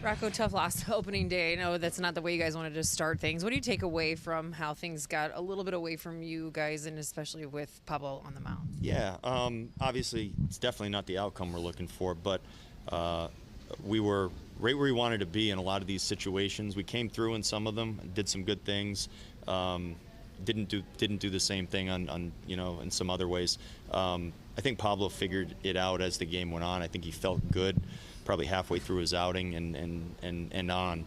Rocco, tough loss opening day. I know that's not the way you guys wanted to start things. What do you take away from how things got a little bit away from you guys, and especially with Pablo on the mound? Yeah, obviously it's definitely not the outcome we're looking for, but we were right where we wanted to be in a lot of these situations. We came through in some of them, did some good things. Didn't do the same thing on in some other ways. I think Pablo figured it out as the game went on. I think he felt good probably halfway through his outing and on.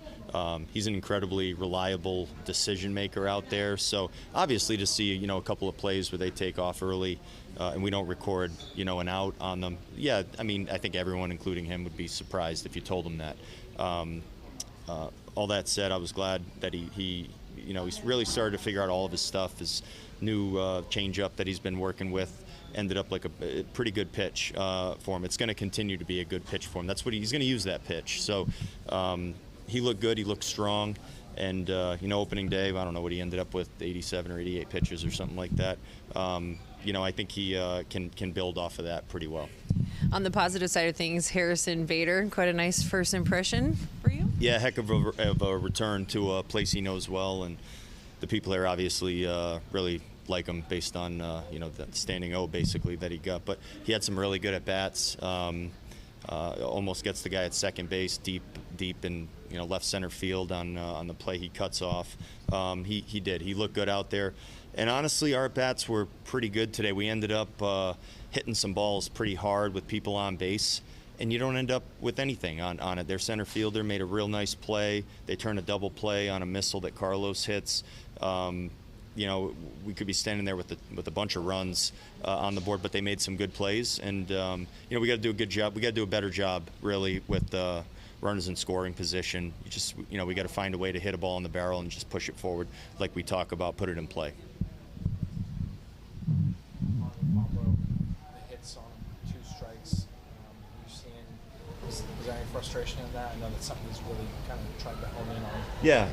He's an incredibly reliable decision maker out there. So obviously to see a couple of plays where they take off early and we don't record an out on them. Yeah, I mean I think everyone, including him, would be surprised if you told him that. All that said, I was glad that he's really started to figure out all of his stuff. His new changeup that he's been working with ended up like a pretty good pitch for him. It's going to continue to be a good pitch for him. That's what he's going to use that pitch. So he looked good. He looked strong. And, opening day, I don't know what he ended up with, 87 or 88 pitches or something like that. I think he can build off of that pretty well. On the positive side of things, Harrison Bader, quite a nice first impression for you? Yeah, heck of a return to a place he knows well. And the people there obviously really like him based on the standing O basically that he got. But he had some really good at bats. Almost gets the guy at second base deep in left center field on the play he cuts off. He did. He looked good out there. And honestly, our at bats were pretty good today. We ended up hitting some balls pretty hard with people on base. And you don't end up with anything on it. Their center fielder made a real nice play. They turned a double play on a missile that Carlos hits. We could be standing there with a bunch of runs on the board, but they made some good plays. And we got to do a good job. We got to do a better job, really, with runners in scoring position. We got to find a way to hit a ball in the barrel and just push it forward, like we talk about, put it in play. The hits on 2 strikes. Was there any frustration in that? I know that's something he's really kind of trying to hone in on. Yeah.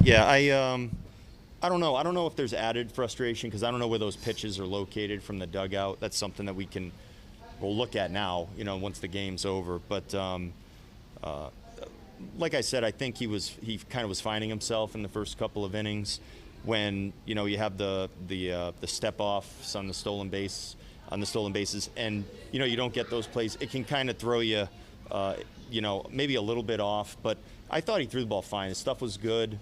I don't know. I don't know if there's added frustration because I don't know where those pitches are located from the dugout. That's something that we'll look at now, once the game's over. But like I said, I think he kind of was finding himself in the first couple of innings when you have the step offs on the stolen bases, and you don't get those plays. It can kind of throw you, maybe a little bit off. But I thought he threw the ball fine. His stuff was good.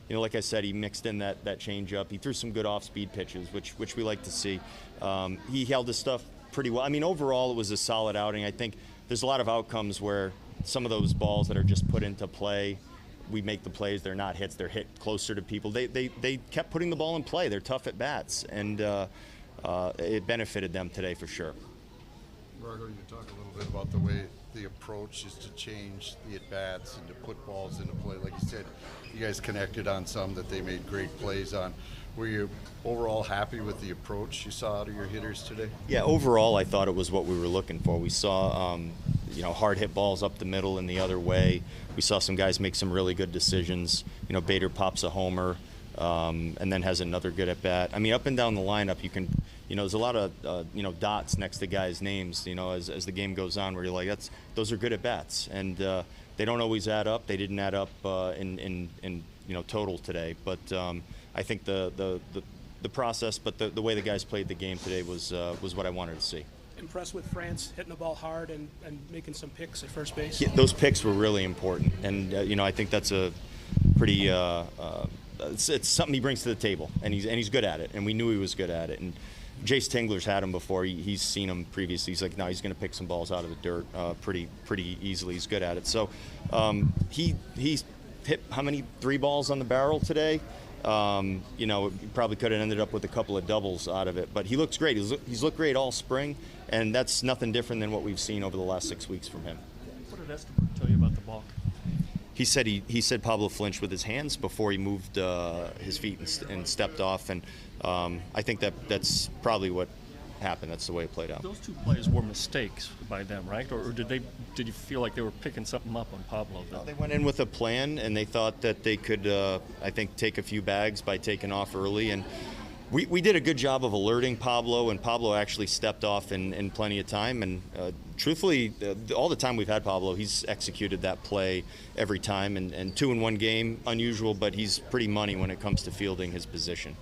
Like I said, he mixed in that changeup. He threw some good off-speed pitches, which we like to see. He held his stuff pretty well. I mean, overall, it was a solid outing. I think there's a lot of outcomes where some of those balls that are just put into play, we make the plays. They're not hits. They're hit closer to people. They kept putting the ball in play. They're tough at bats, and it benefited them today for sure. Rocco, you talk a little bit about the way the approach is to change the at-bats and to put balls into play. Like you said, you guys connected on some that they made great plays on. Were you overall happy with the approach you saw out of your hitters today? Yeah, overall I thought it was what we were looking for. We saw hard hit balls up the middle and the other way. We saw some guys make some really good decisions. Bader pops a homer and then has another good at bat. I mean, up and down the lineup, you can there's a lot of dots next to guys' names as the game goes on where you're like, those are good at bats, and they don't always add up. They didn't add up in total today, but I think the process, but the way the guys played the game today was what I wanted to see. Impressed with France hitting the ball hard and making some picks at first base? Yeah, those picks were really important, and I think that's a pretty it's something he brings to the table, and he's good at it, and we knew he was good at it. And Jace Tingler's had him before. He's seen him previously. He's like, no, he's going to pick some balls out of the dirt pretty easily. He's good at it. So he hit how many 3 balls on the barrel today? Probably could have ended up with a couple of doubles out of it. But he looks great. He's looked great all spring, and that's nothing different than what we've seen over the last 6 weeks from him. What did Esteban tell you about the balk? He said Pablo flinched with his hands before he moved his feet and stepped off, and I think that's probably what happened. That's the way it played out. Those 2 plays were mistakes by them, right? Or did you feel like they were picking something up on Pablo? No, they went in with a plan, and they thought that they could, I think, take a few bags by taking off early. And We did a good job of alerting Pablo, and Pablo actually stepped off in plenty of time. And truthfully, all the time we've had Pablo, he's executed that play every time. And 2 in 1 game, unusual, but he's pretty money when it comes to fielding his position.